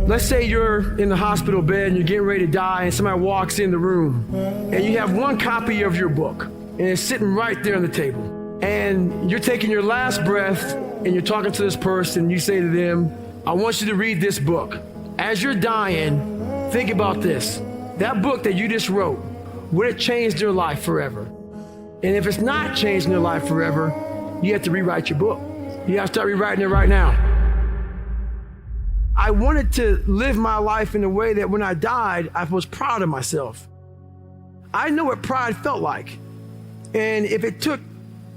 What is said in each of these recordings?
Let's say you're in the hospital bed and you're getting ready to die and somebody walks in the room and you have one copy of your book and it's sitting right there on the table. And you're taking your last breath and you're talking to this person. You say to them, I want you to read this book. As you're dying, think about this. That book that you just wrote, would it change their life forever? And if it's not changing their life forever, you have to rewrite your book. You have to start rewriting it right now. I wanted to live my life in a way that when I died, I was proud of myself. I know what pride felt like. And if it took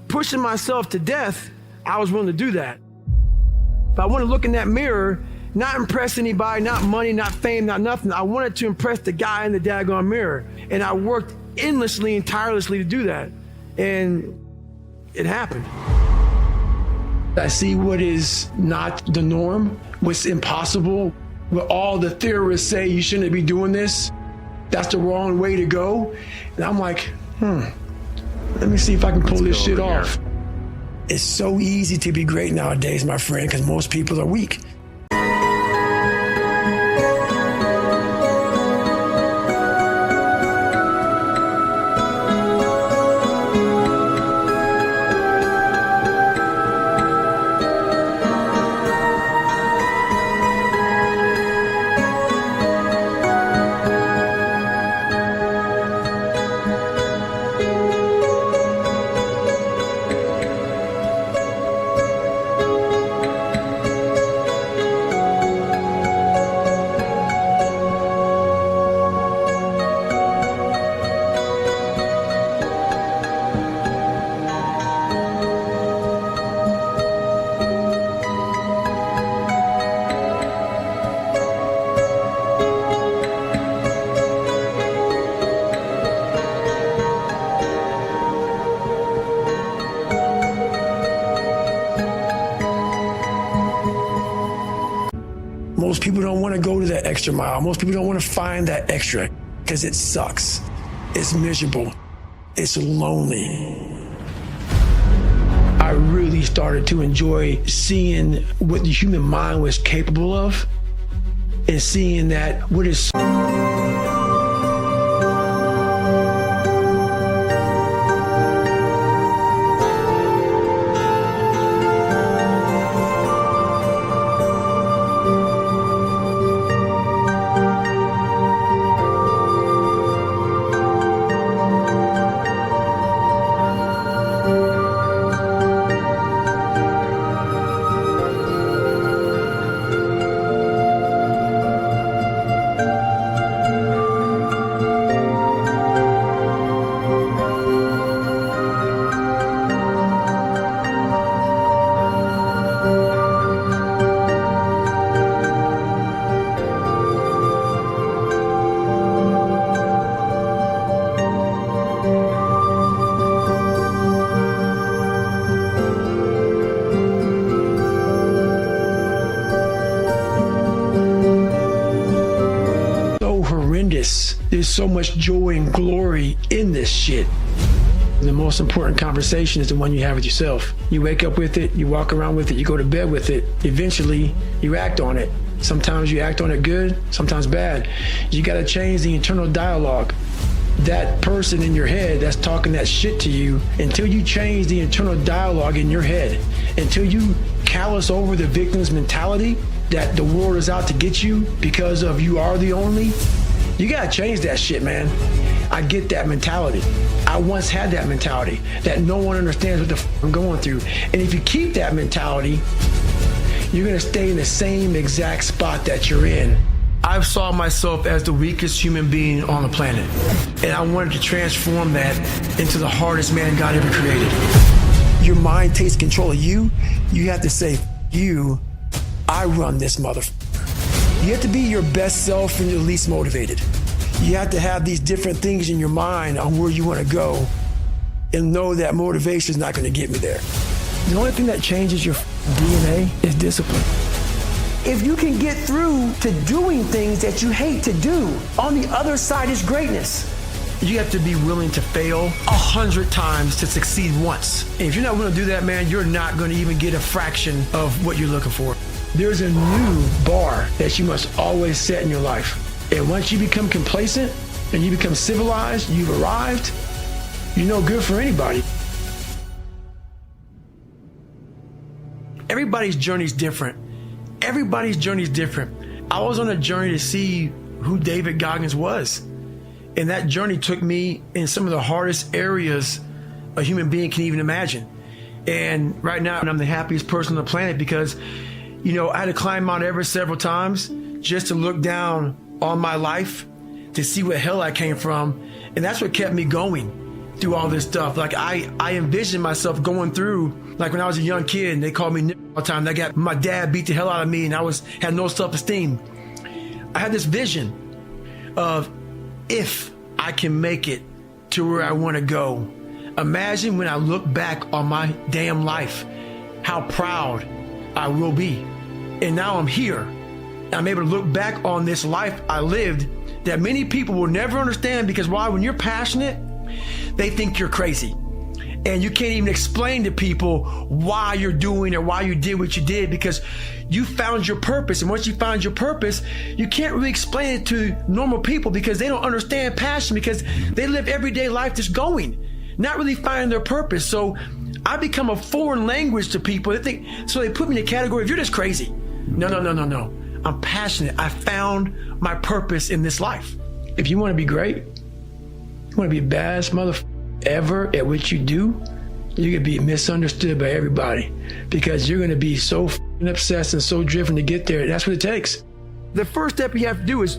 pushing myself to death, I was willing to do that. But I want to look in that mirror, not impress anybody, not money, not fame, not nothing. I wanted to impress the guy in the daggone mirror. And I worked endlessly and tirelessly to do that. And it happened. I see what is not the norm, what's impossible, what all the theorists say you shouldn't be doing this. That's the wrong way to go. And I'm like, let me see if I can pull this shit off. It's so easy to be great nowadays, my friend, because most people are weak. Most people don't want to go to that extra mile. Most people don't want to find that extra because it sucks. It's miserable. It's lonely. I really started to enjoy seeing what the human mind was capable of and seeing that what is there's so much joy and glory in this shit. The most important conversation is the one you have with yourself. You wake up with it, you walk around with it, you go to bed with it. Eventually, you act on it. Sometimes you act on it good, sometimes bad. You gotta change the internal dialogue. That person in your head that's talking that shit to you, until you change the internal dialogue in your head, until you callous over the victim's mentality that the world is out to get you because of you are the only, you gotta change that shit, man. I get that mentality. I once had that mentality that no one understands what the f I'm going through. And if you keep that mentality, you're gonna stay in the same exact spot that you're in. I saw myself as the weakest human being on the planet. And I wanted to transform that into the hardest man God ever created. Your mind takes control of you. You have to say, F you, I run this motherfucker. You have to be your best self when you're least motivated. You have to have these different things in your mind on where you want to go and know that motivation is not going to get me there. The only thing that changes your DNA is discipline. If you can get through to doing things that you hate to do, on the other side is greatness. You have to be willing to fail 100 times to succeed once. And if you're not willing to do that, man, you're not going to even get a fraction of what you're looking for. There's a new bar that you must always set in your life. And once you become complacent and you become civilized, you've arrived, you're no good for anybody. Everybody's journey is different. Everybody's journey is different. I was on a journey to see who David Goggins was. And that journey took me in some of the hardest areas a human being can even imagine. And right now, I'm the happiest person on the planet because, you know, I had to climb Mount Everest several times just to look down on my life to see what hell I came from. And that's what kept me going through all this stuff. Like I envisioned myself going through, like when I was a young kid and they called me all the time. I got my dad beat the hell out of me and I had no self-esteem. I had this vision of if I can make it to where I want to go. Imagine when I look back on my damn life, how proud I will be. And now I'm here. I'm able to look back on this life I lived that many people will never understand because why? When you're passionate, they think you're crazy. And you can't even explain to people why you're doing or why you did what you did because you found your purpose. And once you found your purpose, you can't really explain it to normal people because they don't understand passion because they live everyday life just going, not really finding their purpose. So I become a foreign language to people. So they put me in the category of you're just crazy. No. I'm passionate. I found my purpose in this life. If you want to be great, you want to be the baddest motherfucker ever at what you do, you're going to be misunderstood by everybody because you're going to be so obsessed and so driven to get there. That's what it takes. The first step you have to do is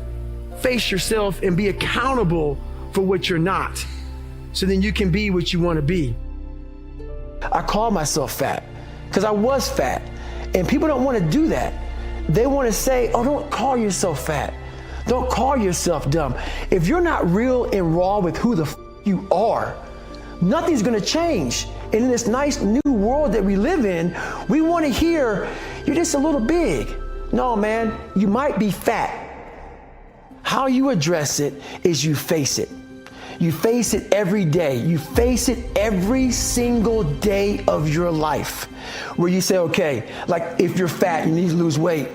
face yourself and be accountable for what you're not. So then you can be what you want to be. I call myself fat because I was fat. And people don't want to do that. They want to say, oh, don't call yourself fat. Don't call yourself dumb. If you're not real and raw with who the you are, nothing's going to change. And in this nice new world that we live in, we want to hear, you're just a little big. No, man, you might be fat. How you address it is you face it. You face it every day. You face it every single day of your life where you say, okay, like if you're fat and you need to lose weight,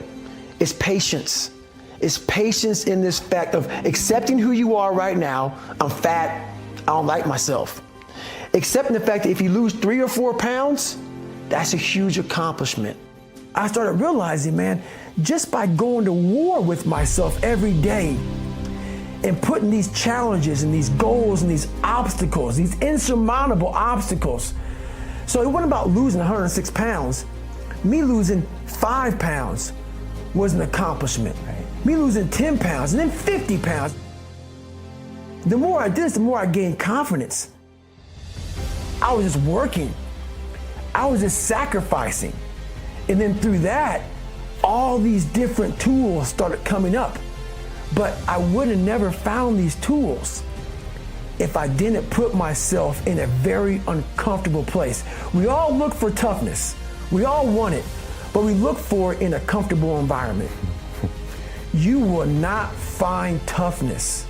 it's patience. It's patience in this fact of accepting who you are right now. I'm fat. I don't like myself. Accepting the fact that if you lose 3 or 4 pounds, that's a huge accomplishment. I started realizing, man, just by going to war with myself every day and putting these challenges and these goals and these obstacles, these insurmountable obstacles. So it wasn't about losing 106 pounds. Me losing 5 pounds was an accomplishment. Right? Me losing 10 pounds and then 50 pounds. The more I did this, the more I gained confidence. I was just working. I was just sacrificing. And then through that, all these different tools started coming up. But I would have never found these tools if I didn't put myself in a very uncomfortable place. We all look for toughness. We all want it, but we look for it in a comfortable environment. You will not find toughness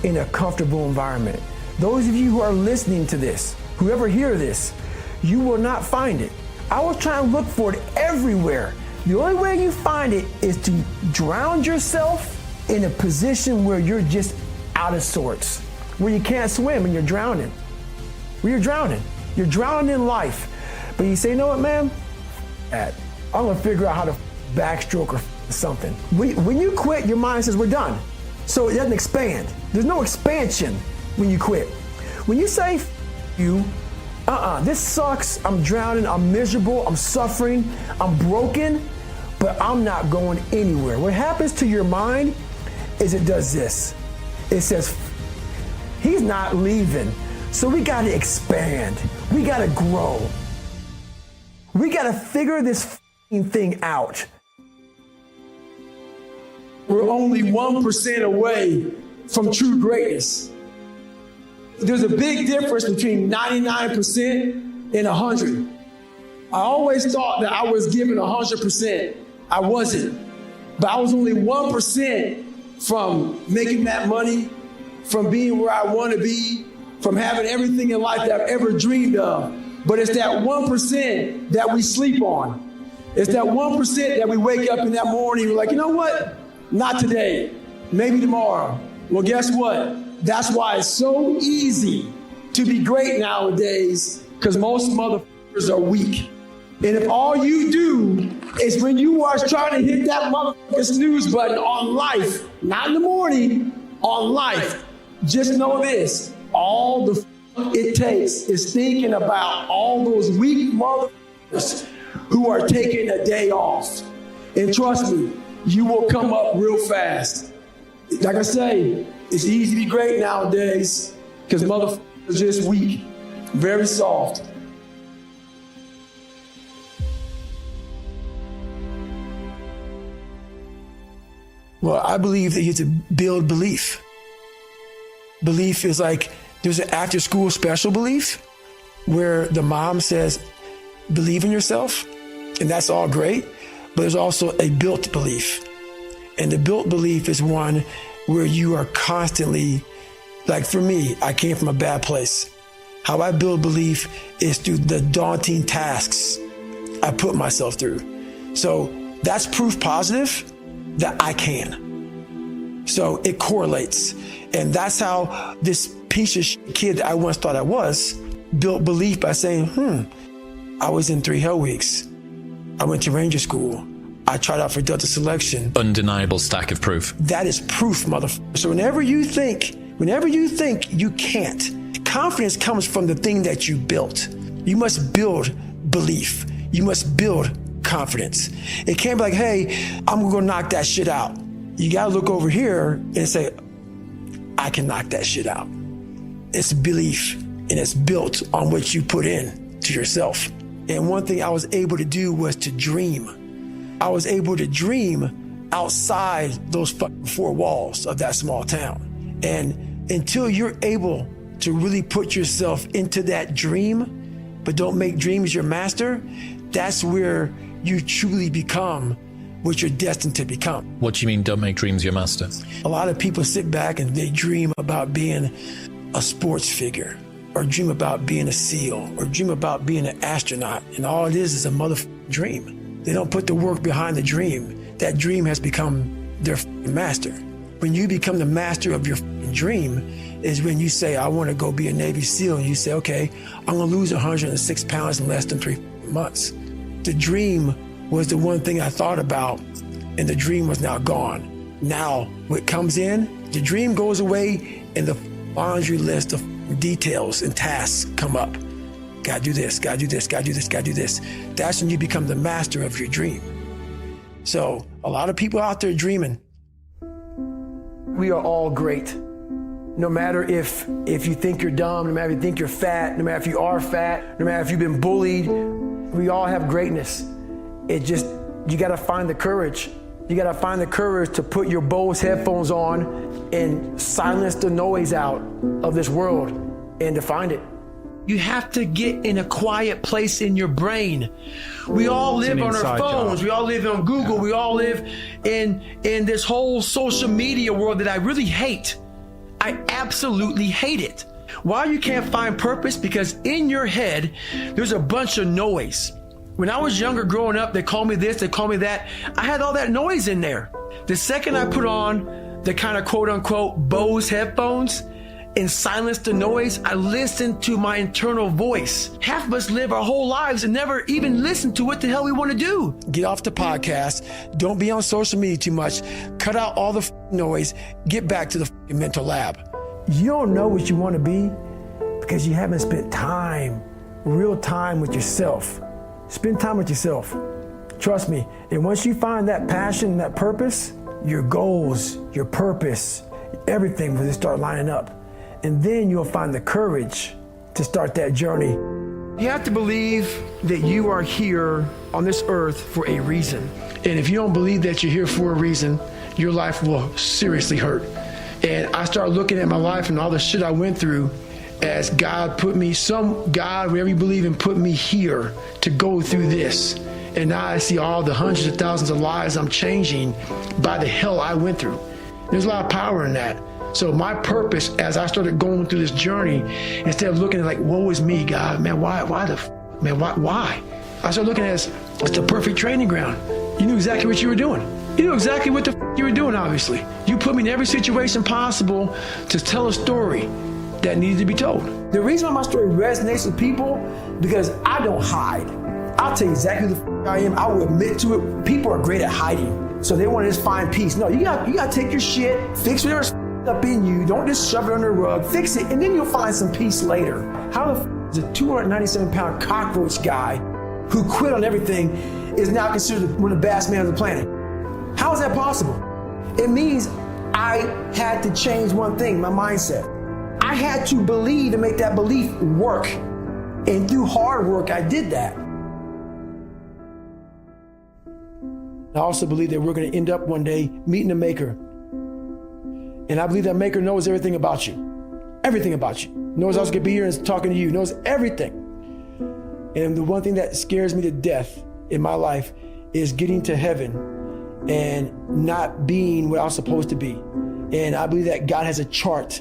in a comfortable environment. Those of you who are listening to this, whoever hear this, you will not find it. I was trying to look for it everywhere. The only way you find it is to drown yourself in a position where you're just out of sorts, where you can't swim and you're drowning. Where you're drowning. You're drowning in life. But you say, you know what, man? I'm gonna figure out how to backstroke or something. When you quit, your mind says, we're done. So it doesn't expand. There's no expansion when you quit. When you say, you, this sucks, I'm drowning, I'm miserable, I'm suffering, I'm broken, but I'm not going anywhere. What happens to your mind is it does this. It says, he's not leaving. So we gotta expand. We gotta grow. We gotta figure this thing out. We're only 1% away from true greatness. There's a big difference between 99% and 100. I always thought that I was giving 100%. I wasn't. But I was only 1% from making that money, from being where I want to be, from having everything in life that I've ever dreamed of. But it's that 1% that we sleep on. It's that 1% that we wake up in that morning, we're like, you know what? Not today, maybe tomorrow. Well, guess what? That's why it's so easy to be great nowadays, because most motherfuckers are weak. And if all you do is when you are trying to hit that motherfucking snooze button on life, not in the morning, on life, just know this, all the it takes is thinking about all those weak motherfuckers who are taking a day off. And trust me, you will come up real fast. Like I say, it's easy to be great nowadays because motherfuckers are just weak, very soft. Well, I believe that you have to build belief. Belief is like, there's an after school special belief where the mom says, believe in yourself, and that's all great, but there's also a built belief. And the built belief is one where you are constantly, like for me, I came from a bad place. How I build belief is through the daunting tasks I put myself through. So that's proof positive that I can. So it correlates. And that's how this piece of shit kid that I once thought I was built belief by saying, I was in 3 Hell Weeks. I went to Ranger School. I tried out for Delta Selection. Undeniable stack of proof. That is proof, motherfucker. So whenever you think you can't, confidence comes from the thing that you built. You must build belief. You must build confidence. It can't be like, hey, I'm gonna knock that shit out. You gotta look over here and say, I can knock that shit out. It's belief, and it's built on what you put in to yourself. And one thing I was able to do was to dream. I was able to dream outside those 4 walls of that small town. And until you're able to really put yourself into that dream, but don't make dreams your master, that's where you truly become what you're destined to become. What do you mean, don't make dreams your master? A lot of people sit back and they dream about being a sports figure, or dream about being a SEAL, or dream about being an astronaut, and all it is a motherfucking dream. They don't put the work behind the dream. That dream has become their master. When you become the master of your dream is when you say, I want to go be a Navy SEAL, and you say, okay, I'm going to lose 106 pounds in less than 3 months. The dream was the one thing I thought about, and the dream was now gone. Now, what comes in, the dream goes away, and the laundry list of details and tasks come up. Gotta do this, gotta do this, gotta do this, gotta do this. That's when you become the master of your dream. So, a lot of people out there dreaming. We are all great. No matter if you think you're dumb, no matter if you think you're fat, no matter if you are fat, no matter if you've been bullied, we all have greatness. It just, you gotta find the courage. You gotta find the courage to put your Bose headphones on and silence the noise out of this world and to find it. You have to get in a quiet place in your brain. We all live on our phones. We all live on Google. We all live in this whole social media world that I really hate. I absolutely hate it. Why you can't find purpose? Because in your head, there's a bunch of noise. When I was younger growing up, they called me this, they called me that. I had all that noise in there. The second I put on the kind of quote unquote Bose headphones and silence the noise, I listened to my internal voice. Half of us live our whole lives and never even listen to what the hell we want to do. Get off the podcast. Don't be on social media too much. Cut out all the noise. Get back to the mental lab. You don't know what you want to be because you haven't spent time, real time with yourself. Spend time with yourself. Trust me. And once you find that passion, that purpose, your goals, your purpose, everything will just start lining up. And then you'll find the courage to start that journey. You have to believe that you are here on this earth for a reason. And if you don't believe that you're here for a reason, your life will seriously hurt. And I started looking at my life and all the shit I went through as God put me, God, whatever you believe in, put me here to go through this. And now I see all the hundreds of thousands of lives I'm changing by the hell I went through. There's a lot of power in that. So my purpose, as I started going through this journey, instead of looking at like, woe is me, God, man, why? I started looking at it as, It's the perfect training ground. You knew exactly what you were doing. You knew exactly what the you were doing, obviously. You put me in every situation possible to tell a story that needed to be told. The reason why my story resonates with people, because I don't hide. I'll tell you exactly who the I am. I will admit to it. People are great at hiding, so they want to just find peace. No, you got to take your shit, fix whatever's up in you. Don't just shove it under the rug. Fix it, and then you'll find some peace later. How the is a 297-pound cockroach guy who quit on everything is now considered one of the baddest men on the planet? How is that possible? It means I had to change one thing, my mindset. I had to believe and make that belief work. And through hard work, I did that. I also believe that we're going to end up one day meeting the Maker. And I believe that Maker knows everything about you. Everything about you. Knows I was going to be here and talking to you. Knows everything. And the one thing that scares me to death in my life is getting to heaven and not being what I was supposed to be. And I believe that God has a chart,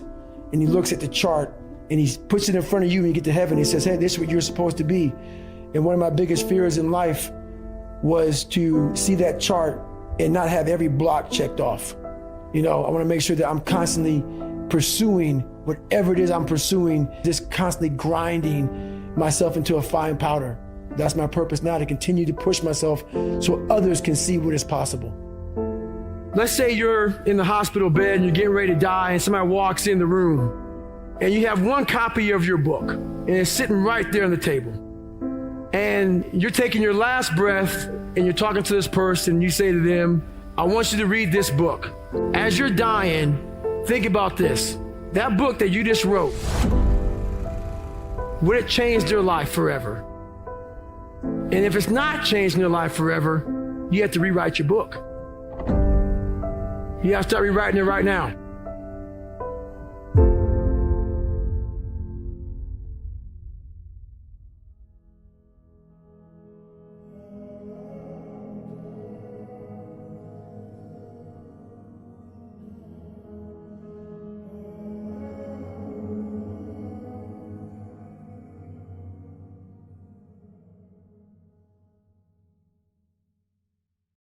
and he looks at the chart and he puts it in front of you when you get to heaven. He says, hey, this is what you're supposed to be. And one of my biggest fears in life was to see that chart and not have every block checked off. You know, I want to make sure that I'm constantly pursuing whatever it is I'm pursuing, just constantly grinding myself into a fine powder. That's my purpose now, to continue to push myself so others can see what is possible. Let's say you're in the hospital bed and you're getting ready to die, and somebody walks in the room and you have one copy of your book and it's sitting right there on the table. And you're taking your last breath and you're talking to this person. You say to them, I want you to read this book. As you're dying, think about this. That book that you just wrote, would it change their life forever? And if it's not changing their life forever, you have to rewrite your book. You have to start rewriting it right now.